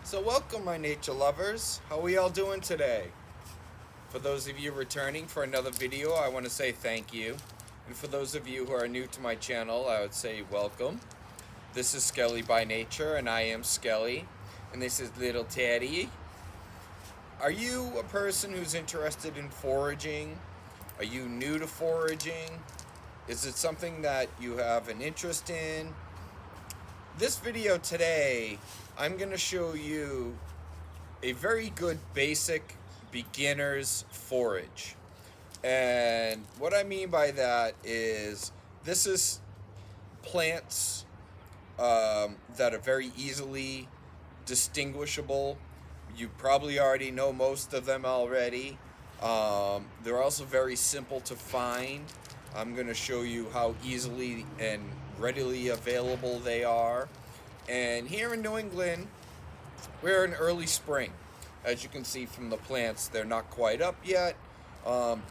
So welcome, my nature lovers. How are we all doing today? For those of you returning for another video, I want to say thank you. And for those of you who are new to my channel, I would say welcome. This is Skelly by nature, and I am Skelly. And this is little Teddy. Are you a person who's interested in foraging? Are you new to foraging? Is it something that you have an interest in? This video today, I'm going to show you a very good basic beginner's forage. And what I mean by that is this is plants that are very easily distinguishable. You probably already know most of them already. They're also very simple to find. I'm going to show you how easily and readily available they are. And here in New England, we're in early spring. As you can see from the plants, they're not quite up yet.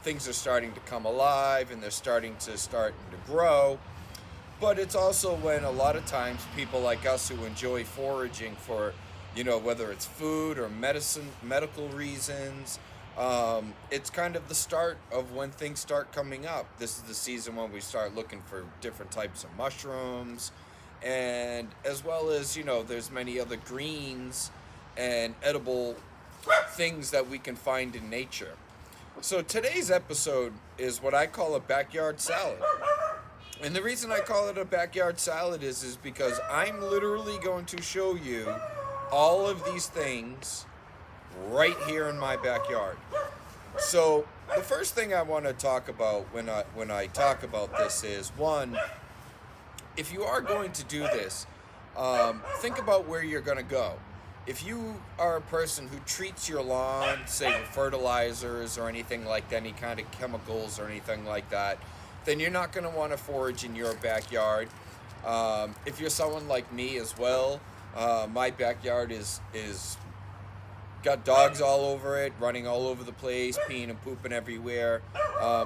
Things are starting to come alive and they're starting to grow. But it's also when a lot of times people like us who enjoy foraging for, whether it's food or medical reasons, it's kind of the start of when things start coming up. This is the season when we start looking for different types of mushrooms, and as well as, there's many other greens and edible things that we can find in nature. So today's episode is what I call a backyard salad. And the reason I call it a backyard salad is because I'm literally going to show you all of these things right here in my backyard. So the first thing I want to talk about when I talk about this is, one, if you are going to do this, think about where you're going to go. If you are a person who treats your lawn, say with fertilizers or anything like that, any kind of chemicals or anything like that, then you're not going to want to forage in your backyard. If you're someone like me as well, my backyard is got dogs all over it, running all over the place, peeing and pooping everywhere.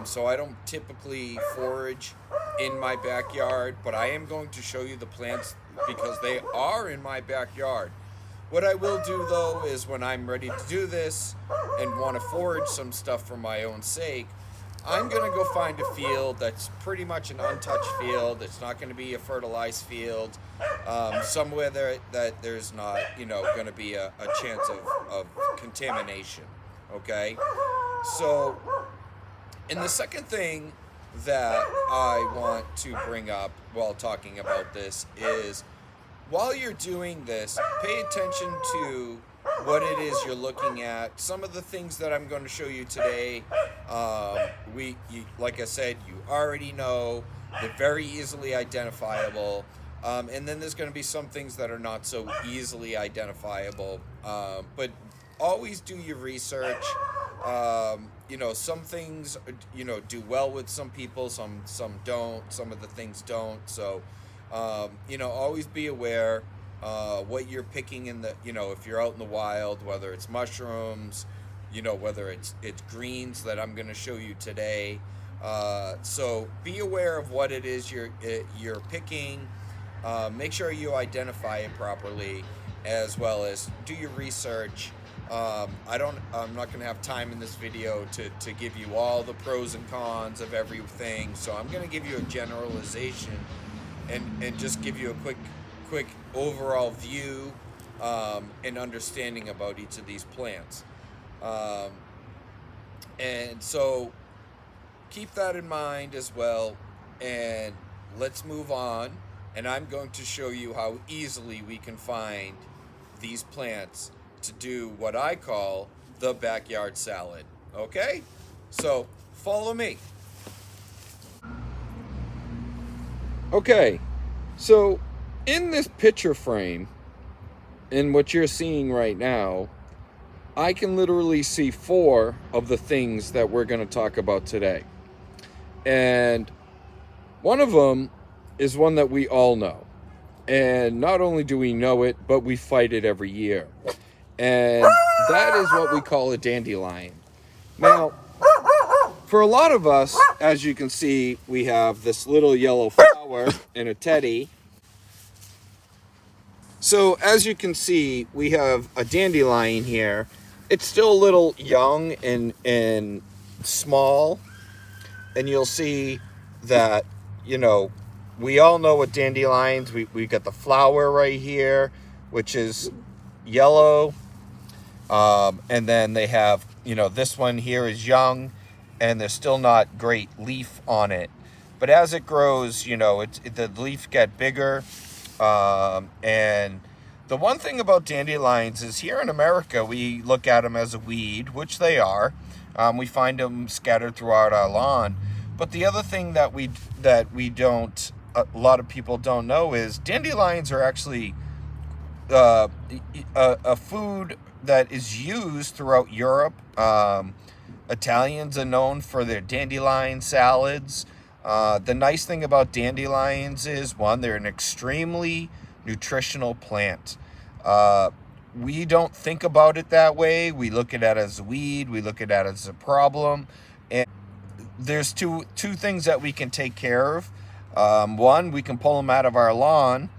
So I don't typically forage in my backyard, but I am going to show you the plants because they are in my backyard. What I will do though is when I'm ready to do this and want to forage some stuff for my own sake, I'm going to go find a field that's pretty much an untouched field. It's not going to be a fertilized field. Somewhere that there's not, going to be a chance of contamination. Okay? So, and the second thing that I want to bring up while talking about this is, while you're doing this, pay attention to what it is you're looking at. Some of the things that I'm going to show you today, like I said, you already know. They're very easily identifiable. And then there's going to be some things that are not so easily identifiable. But always do your research. Some things, do well with some people, some don't. Some of the things don't. So, always be aware what you're picking in the, if you're out in the wild, whether it's mushrooms, whether it's greens that I'm going to show you today. So be aware of what it is you're picking. Make sure you identify it properly, as well as do your research. I'm not going to have time in this video to give you all the pros and cons of everything. So I'm going to give you a generalization and just give you a quick overall view and understanding about each of these plants. And so keep that in mind as well, and let's move on, and I'm going to show you how easily we can find these plants to do what I call the backyard salad. Okay? So follow me. Okay, so in this picture frame, in what you're seeing right now, I can literally see 4 of the things that we're going to talk about today. And one of them is one that we all know. And not only do we know it, but we fight it every year. And that is what we call a dandelion. Now, for a lot of us, as you can see, we have this little yellow flower and a teddy. So as you can see, we have a dandelion here. It's still a little young and small, and you'll see that, you know, we all know what dandelions, we got the flower right here, which is yellow. And then they have, you know, this one here is young, and there's still not great leaf on it. But as it grows, you know, the leaf get bigger. And the one thing about dandelions is here in America, we look at them as a weed, which they are. We find them scattered throughout our lawn. But the other thing that we don't, a lot of people don't know is dandelions are actually a food that is used throughout Europe. Italians are known for their dandelion salads. The nice thing about dandelions is, one, they're an extremely nutritional plant. We don't think about it that way. We look at it as a weed. We look at it as a problem. And there's two things that we can take care of. One, we can pull them out of our lawn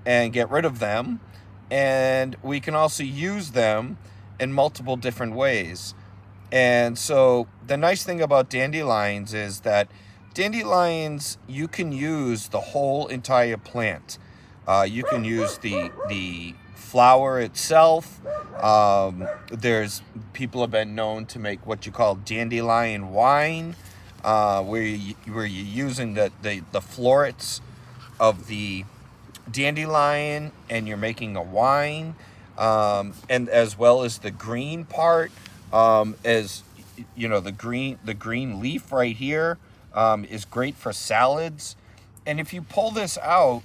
and get rid of them. And we can also use them in multiple different ways. And so the nice thing about dandelions is that dandelions, you can use the whole entire plant. You can use the flower itself. There's people have been known to make what you call dandelion wine, where you're using the florets of the dandelion and you're making a wine, and as well as the green part, as you know, the green leaf right here is great for salads. And if you pull this out,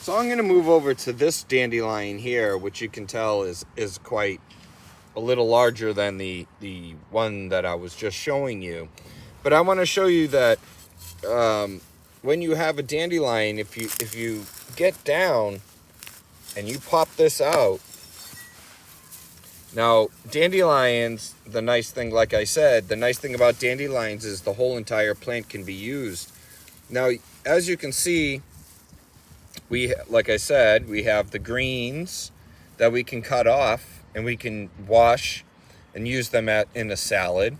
so I'm going to move over to this dandelion here, which you can tell is quite a little larger than the one that I was just showing you. But I want to show you that when you have a dandelion, if you get down and you pop this out, now dandelions, the nice thing, like I said, the nice thing about dandelions is the whole entire plant can be used. Now, as you can see, like I said, we have the greens that we can cut off and we can wash and use them in a salad.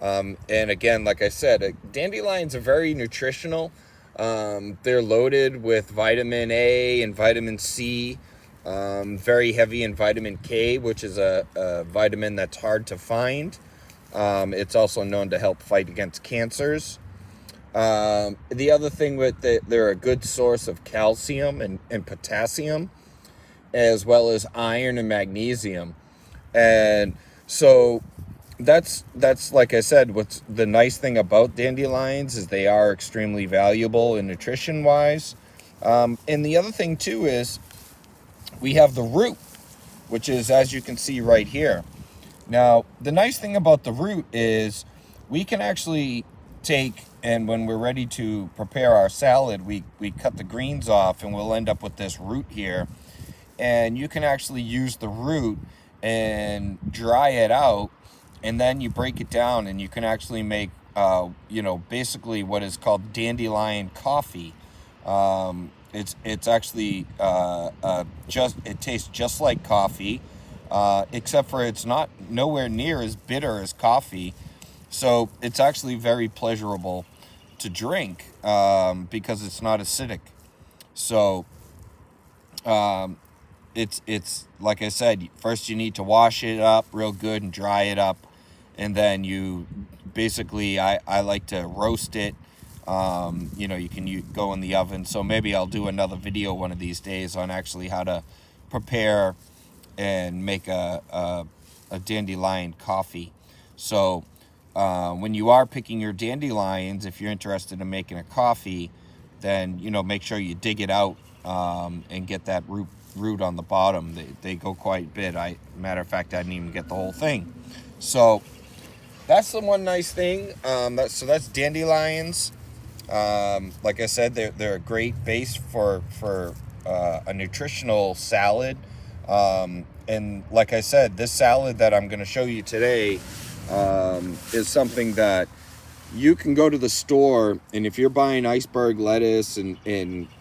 And again, like I said, dandelions are very nutritional. They're loaded with vitamin A and vitamin C, very heavy in vitamin K, which is a vitamin that's hard to find. It's also known to help fight against cancers. The other thing they're a good source of calcium and potassium, as well as iron and magnesium. And so that's like I said, what's the nice thing about dandelions is they are extremely valuable in nutrition wise. And the other thing too is we have the root, which is, as you can see right here. Now, the nice thing about the root is we can actually take, and when we're ready to prepare our salad, we cut the greens off and we'll end up with this root here. And you can actually use the root and dry it out, and then you break it down and you can actually make, you know, basically what is called dandelion coffee. It's actually it tastes just like coffee, except for it's nowhere near as bitter as coffee. So it's actually very pleasurable to drink because it's not acidic. So it's like I said, first you need to wash it up real good and dry it up, and then you basically, I like to roast it. You know, you can go in the oven. So maybe I'll do another video one of these days on actually how to prepare and make a dandelion coffee. So when you are picking your dandelions, if you're interested in making a coffee, then, you know, make sure you dig it out and get that root on the bottom. They go quite a bit. Matter of fact, I didn't even get the whole thing. So that's the one nice thing. So that's dandelions. Like I said, they're a great base for a nutritional salad. And like I said, this salad that I'm going to show you today is something that you can go to the store, and if you're buying iceberg lettuce and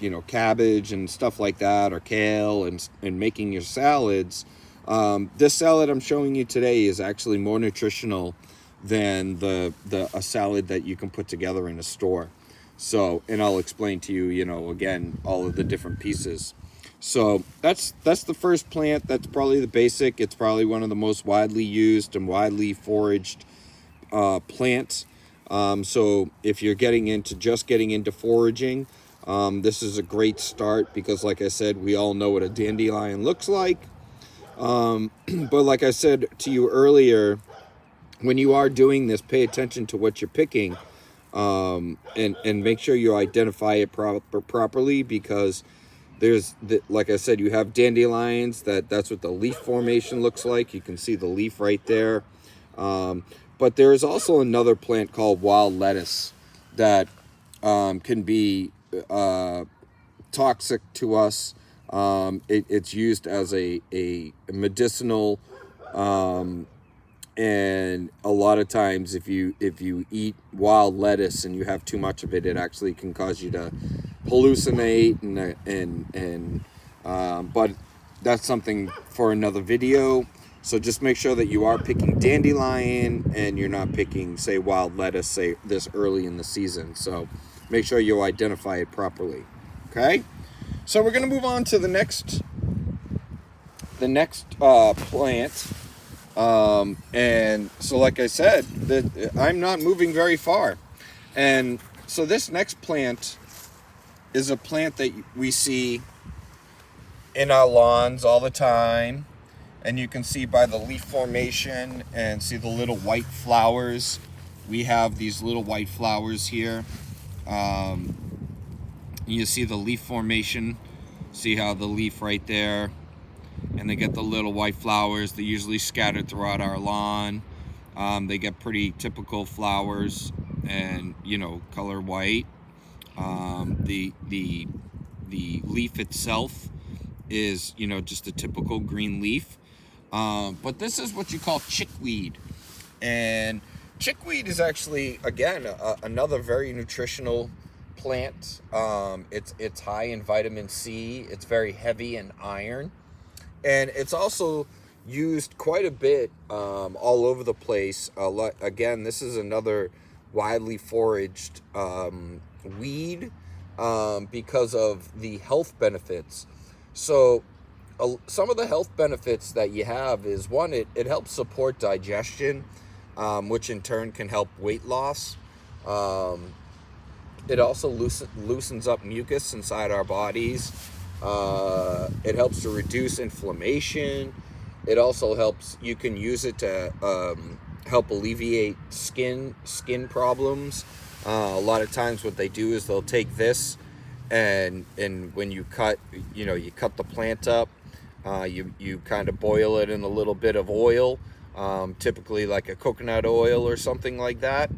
you know, cabbage and stuff like that, or kale, and making your salads, this salad I'm showing you today is actually more nutritional than a salad that you can put together in a store. So, and I'll explain to you, you know, again, all of the different pieces. So that's the first plant. That's probably the basic. It's probably one of the most widely used and widely foraged plants. So if you're getting into foraging, this is a great start, because like I said, we all know what a dandelion looks like. But like I said to you earlier, when you are doing this, pay attention to what you're picking, and make sure you identify it properly, because like I said, you have dandelions, that's what the leaf formation looks like. You can see the leaf right there. But there is also another plant called wild lettuce that can be toxic to us. It's used as a medicinal, and a lot of times if you eat wild lettuce and you have too much of it, it actually can cause you to hallucinate, but that's something for another video. So just make sure that you are picking dandelion and you're not picking, say, wild lettuce, say, this early in the season. So make sure you identify it properly. Okay? So we're going to move on to the next plant. And so like I said, I'm not moving very far. And so this next plant is a plant that we see in our lawns all the time. And you can see by the leaf formation and see the little white flowers. We have these little white flowers here. You see the leaf formation. See how the leaf right there, and they get the little white flowers. They're usually scattered throughout our lawn. They get pretty typical flowers, and you know, color white. The leaf itself is, you know, just a typical green leaf. But this is what you call chickweed, and chickweed is actually, again, another very nutritional plant. It's high in vitamin C. It's very heavy in iron, and it's also used quite a bit all over the place. Again, this is another widely foraged weed because of the health benefits. So some of the health benefits that you have is, one, it helps support digestion, which in turn can help weight loss. It also loosens up mucus inside our bodies. It helps to reduce inflammation. It also helps, you can use it to help alleviate skin problems. A lot of times what they do is they'll take this, and when you cut the plant up, you kind of boil it in a little bit of oil, typically like a coconut oil or something like that.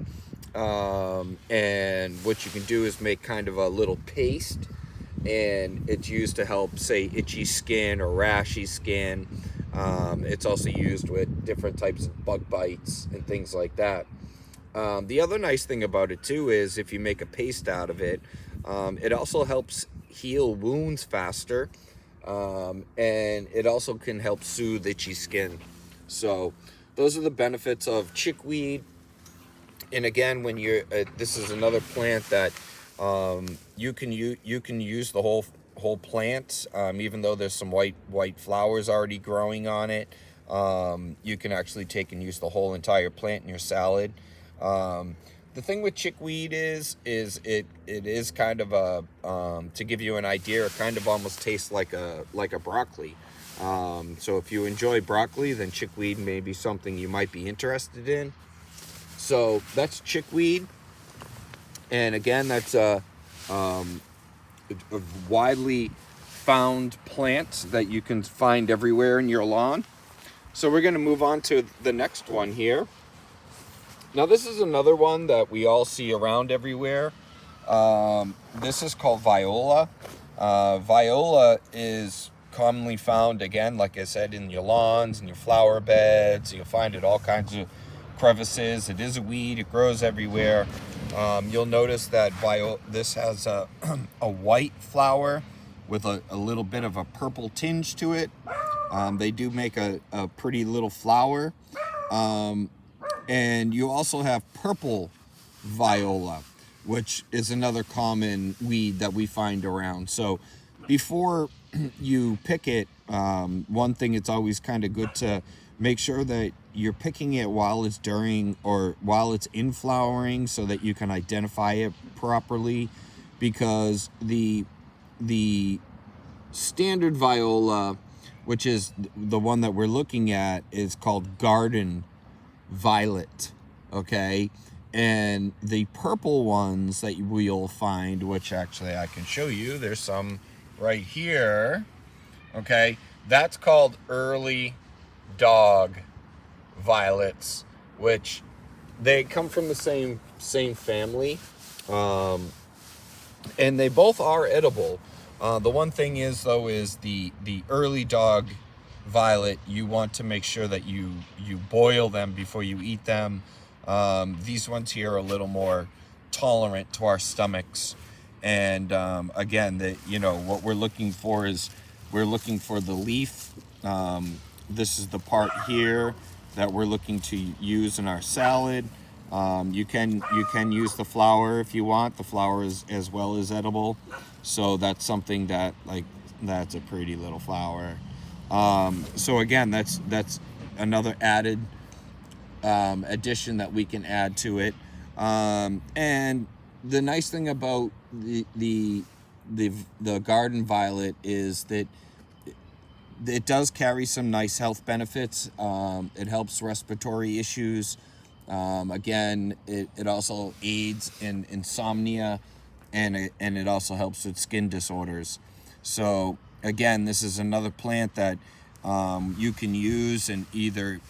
And what you can do is make kind of a little paste, and it's used to help, say, itchy skin or rashy skin. It's also used with different types of bug bites and things like that. The other nice thing about it too is if you make a paste out of it, it also helps heal wounds faster, and it also can help soothe itchy skin. So those are the benefits of chickweed. And again, when you're this is another plant that you can use the whole plant, even though there's some white flowers already growing on it. You can actually take and use the whole entire plant in your salad. The thing with chickweed is it is kind of a to give you an idea, it kind of almost tastes like a broccoli. So if you enjoy broccoli, then chickweed may be something you might be interested in. So that's chickweed, and again, that's a widely found plant that you can find everywhere in your lawn. So we're going to move on to the next one here. Now this is another one that we all see around everywhere. This is called Viola. Viola is commonly found, again, like I said, in your lawns and your flower beds. You'll find it all kinds of crevices. It is a weed. It grows everywhere. You'll notice that this has a, a white flower with a little bit of a purple tinge to it. They do make a pretty little flower. And you also have purple viola, which is another common weed that we find around. So before you pick it, one thing, it's always kind of good to make sure that you're picking it while it's while it's in flowering, so that you can identify it properly, because the standard viola, which is the one that we're looking at, is called garden violet, okay? And the purple ones that we'll find, which actually I can show you, there's some right here, okay? That's called early dog violets, which they come from the same family, and they both are edible. The one thing is, though, is the early dog violet, you want to make sure that you boil them before you eat them. These ones here are a little more tolerant to our stomachs, and again, what we're looking for is we're looking for the leaf. This is the part here that we're looking to use in our salad. You can use the flower if you want. The flower is as well as edible, so that's something that, like, that's a pretty little flower. So again, that's another added addition that we can add to it. And the nice thing about the garden violet is that it does carry some nice health benefits. It helps respiratory issues. Again, it also aids in insomnia, and it also helps with skin disorders. So again, this is another plant that you can use and either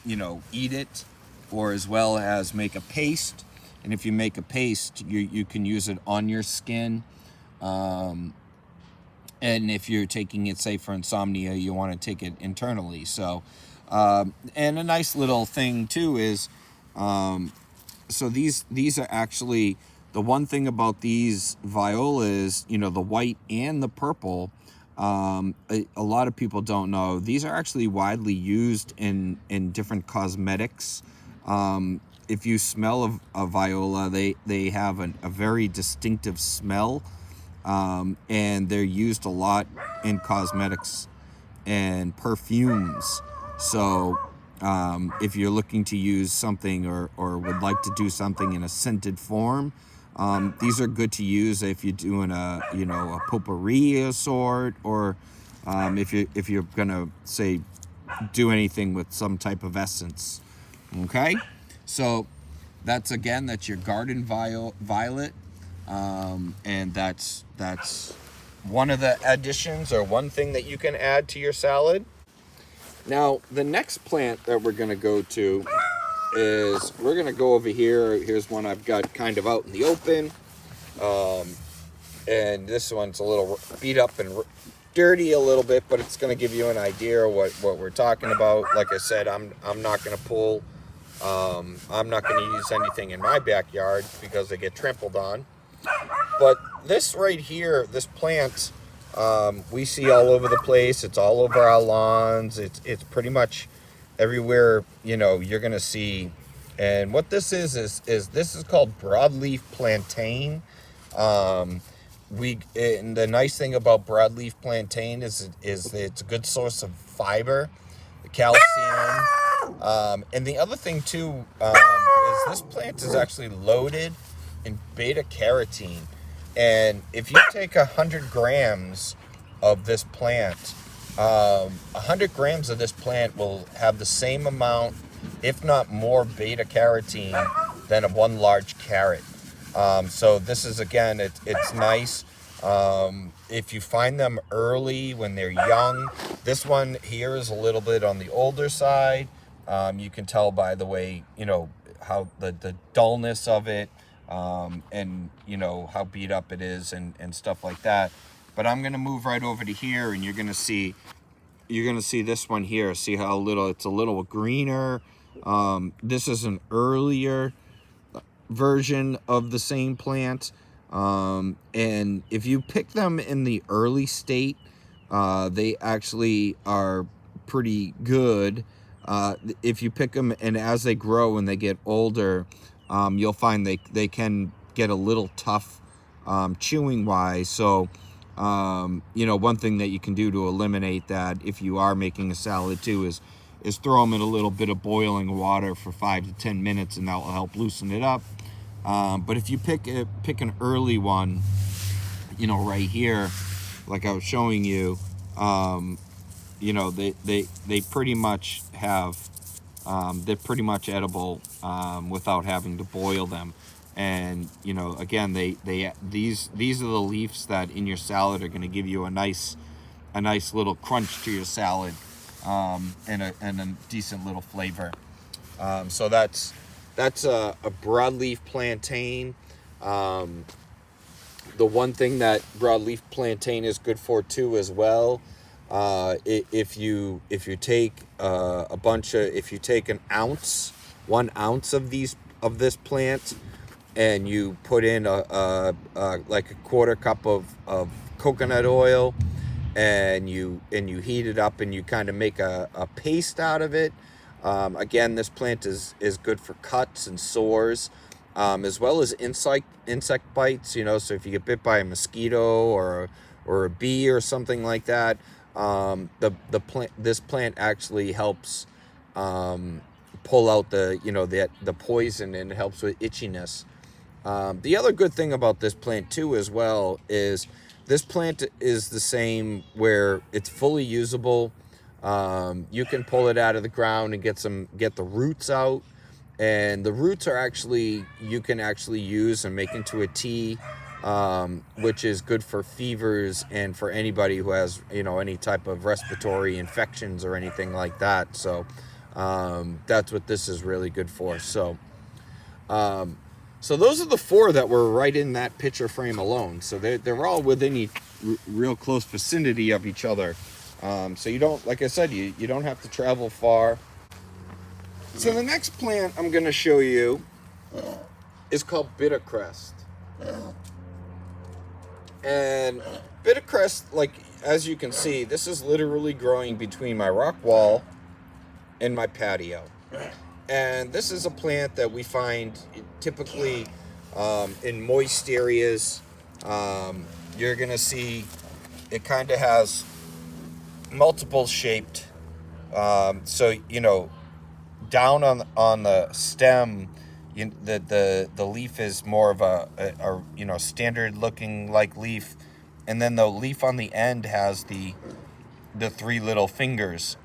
eat it, or as well as make a paste. And if you make a paste, you can use it on your skin. And if you're taking it, say, for insomnia, you want to take it internally. So, and a nice little thing too is, so these are actually, the one thing about these violas, the white and the purple, a lot of people don't know, these are actually widely used in different cosmetics. If you smell a viola, they have a very distinctive smell. And they're used a lot in cosmetics and perfumes. So if you're looking to use something or would like to do something in a scented form, these are good to use if you're doing a potpourri of sort, or if you're gonna, say, do anything with some type of essence. Okay, so that's your garden violet. And that's one of the additions, or one thing that you can add to your salad. Now, the next plant that we're going to go to is, we're going to go over here. Here's one I've got kind of out in the open. And this one's a little beat up and dirty a little bit, but it's going to give you an idea of what we're talking about. Like I said, I'm not going to pull. I'm not going to use anything in my backyard because they get trampled on. But this right here, this plant, we see all over the place. It's all over our lawns. It's pretty much everywhere, you're going to see. And what this is this is called broadleaf plantain. And the nice thing about broadleaf plantain is it's a good source of fiber, calcium. And the other thing too, is this plant is actually loaded in beta carotene. And if you take 100 grams of this plant, 100 grams of this plant will have the same amount, if not more, beta carotene than one large carrot. So this is, again, it's nice. If you find them early when they're young, this one here is a little bit on the older side. You can tell by the way, how the dullness of it, and how beat up it is and stuff like that. But I'm gonna move right over to here, and you're gonna see this one here. See how it's a little greener. This is an earlier version of the same plant. And if you pick them in the early state, they actually are pretty good. If you pick them and as they grow and they get older, you'll find they can get a little tough chewing wise. So, you know, one thing that you can do to eliminate that if you are making a salad too is throw them in a little bit of boiling water for 5 to 10 minutes, and that will help loosen it up. But if you pick an early one, you know, right here, like I was showing you, you know, they pretty much have, they're pretty much edible without having to boil them. And you know, again, these are the leaves that in your salad are going to give you a nice little crunch to your salad, and a decent little flavor. So that's a broadleaf plantain. The one thing that broadleaf plantain is good for too as well, if you take if you take 1 ounce of this plant, and you put in like a 1/4 cup of coconut oil, and you heat it up, and you kind of make a paste out of it. Again, this plant is good for cuts and sores, as well as insect bites. You know, so if you get bit by a mosquito or a bee or something like that, this plant actually helps pull out the poison, and it helps with itchiness. The other good thing about this plant too as well is this plant is the same where it's fully usable. You can pull it out of the ground and get the roots out, and the roots are you can actually use and make into a tea, which is good for fevers and for anybody who has, you know, any type of respiratory infections or anything like that. So that's what this is really good for. So so those are the 4 that were right in that picture frame alone. So they're all within real close vicinity of each other. So you don't, like I said, you don't have to travel far. So the next plant I'm going to show you is called bittercrest. And bittercrest, like as you can see, this is literally growing between my rock wall and my patio. And this is a plant that we find typically in moist areas. You're going to see it kind of has multiple shaped. So, you know, down on the stem, the leaf is more of a you know, standard looking like leaf. And then the leaf on the end has the 3 little fingers.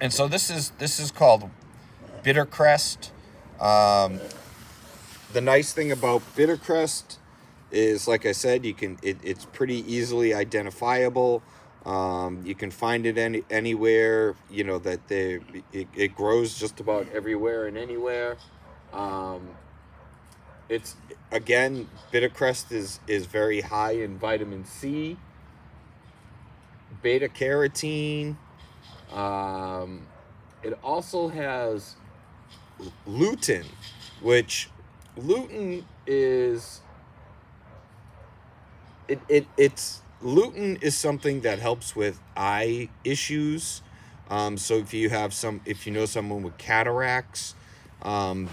And so this is called bittercrest. The nice thing about bittercrest is, like I said, it's pretty easily identifiable. You can find it anywhere. You know that it grows just about everywhere and anywhere. It's, again, bittercrest is very high in vitamin C, beta carotene. It also has lutein, which lutein is lutein is something that helps with eye issues. So if you know someone with cataracts,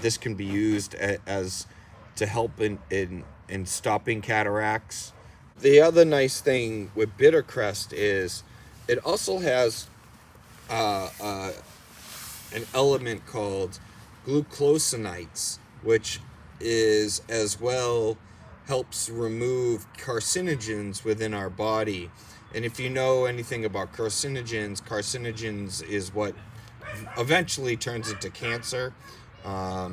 this can be used as to help in stopping cataracts. The other nice thing with bittercrest is it also has an element called glucosinates, which is as well helps remove carcinogens within our body. And if you know anything about carcinogens is what eventually turns into cancer.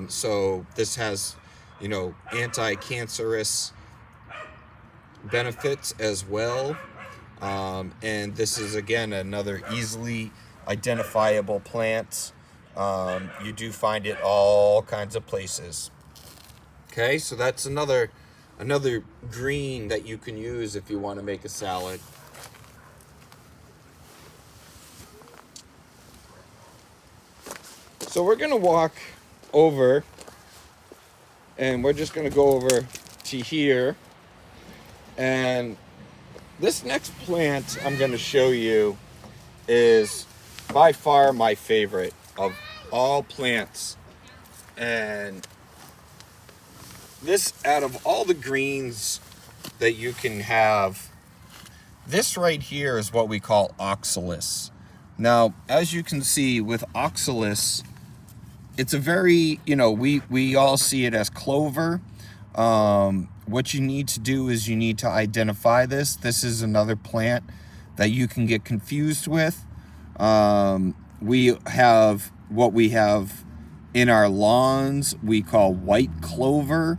So this has, you know, anti-cancerous benefits as well. And this is, again, another easily identifiable plant. You do find it all kinds of places. Okay, so that's another green that you can use if you want to make a salad. So we're gonna walk over, and we're just gonna go over to here, and this next plant I'm gonna show you is by far my favorite of all plants. And this, out of all the greens that you can have, this right here is what we call oxalis. Now, as you can see with oxalis, it's a very, we all see it as clover. What you need to do is you need to identify this. This is another plant that you can get confused with. We have what we have in our lawns we call white clover,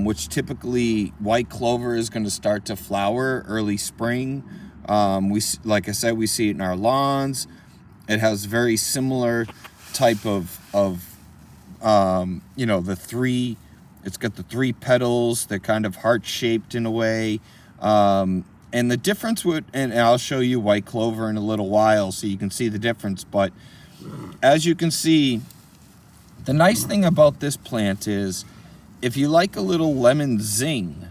which typically white clover is going to start to flower early spring. Like I said, we see it in our lawns. It has very similar type of it's got the three petals. They're kind of heart-shaped in a way. And the difference and I'll show you white clover in a little while so you can see the difference. But as you can see, the nice thing about this plant is if you like a little lemon zing,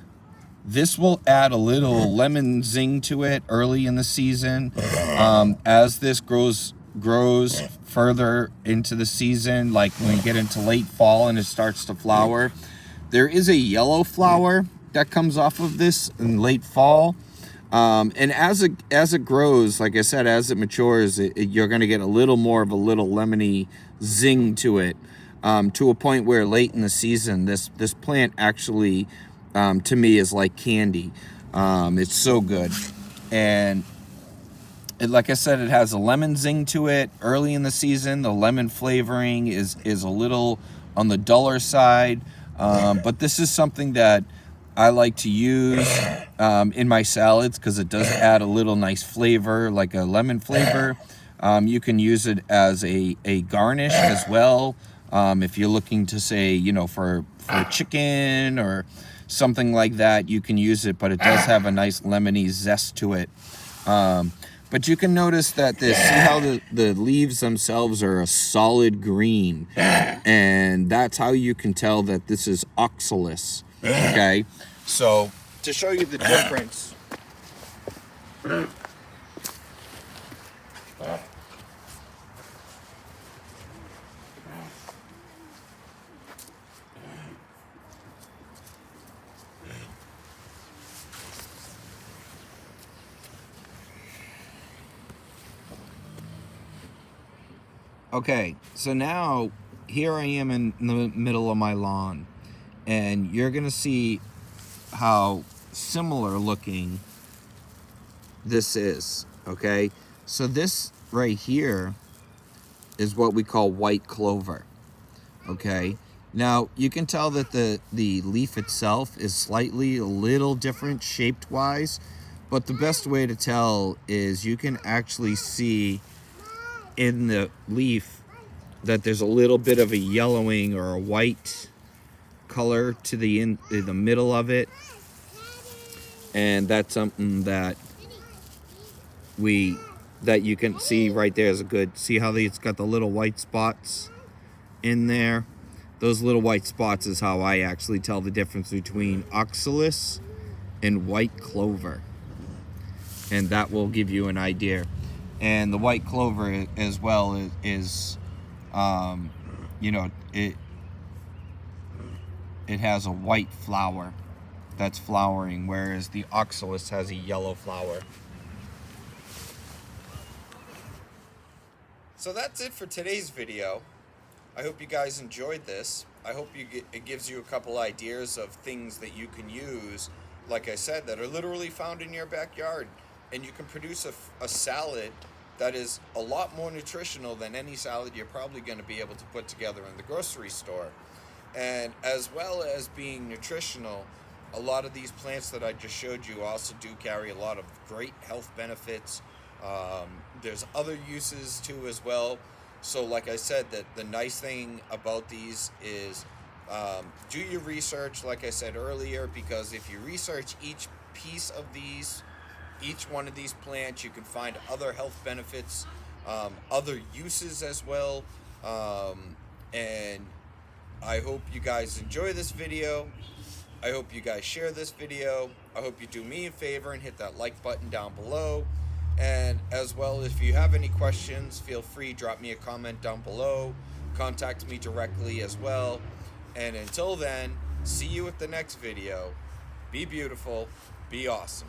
this will add a little lemon zing to it early in the season. As this grows further into the season, like when you get into late fall and it starts to flower, there is a yellow flower that comes off of this in late fall. And as it grows, like I said, as it matures, you're going to get a little more of a little lemony zing to it, to a point where late in the season, this plant actually, to me, is like candy. It's so good. And like I said, it has a lemon zing to it early in the season. The lemon flavoring is a little on the duller side. But this is something that I like to use in my salads because it does add a little nice flavor, like a lemon flavor. You can use it as a garnish as well. If you're looking to say, for chicken or something like that, you can use it, but it does have a nice lemony zest to it. But you can notice that see how the leaves themselves are a solid green, and that's how you can tell that this is oxalis. Okay, so to show you the difference, okay, so now here I am in the middle of my lawn, and you're gonna see how similar looking this is. Okay, so this right here is what we call white clover. Okay, now you can tell that the leaf itself is slightly a little different shaped wise, but the best way to tell is you can actually see in the leaf that there's a little bit of a yellowing or a white color to the middle of it, and that's something that you can see right there is a good. See how it's got the little white spots in there? Those little white spots is how I actually tell the difference between oxalis and white clover, and that will give you an idea. And the white clover as well is it has a white flower that's flowering, whereas the oxalis has a yellow flower. So that's it for today's video. I hope you guys enjoyed this. I hope it gives you a couple ideas of things that you can use, like I said, that are literally found in your backyard. And you can produce a salad that is a lot more nutritional than any salad you're probably going to be able to put together in the grocery store. And as well as being nutritional, a lot of these plants that I just showed you also do carry a lot of great health benefits. There's other uses too as well. So like I said, that the nice thing about these is do your research, like I said earlier, because if you research each piece of these, each one of these plants, you can find other health benefits, other uses as well. And I hope you guys enjoy this video. I hope you guys share this video. I hope you do me a favor and hit that like button down below. And as well, if you have any questions, feel free, drop me a comment down below. Contact me directly as well. And until then, see you at the next video. Be beautiful. Be awesome.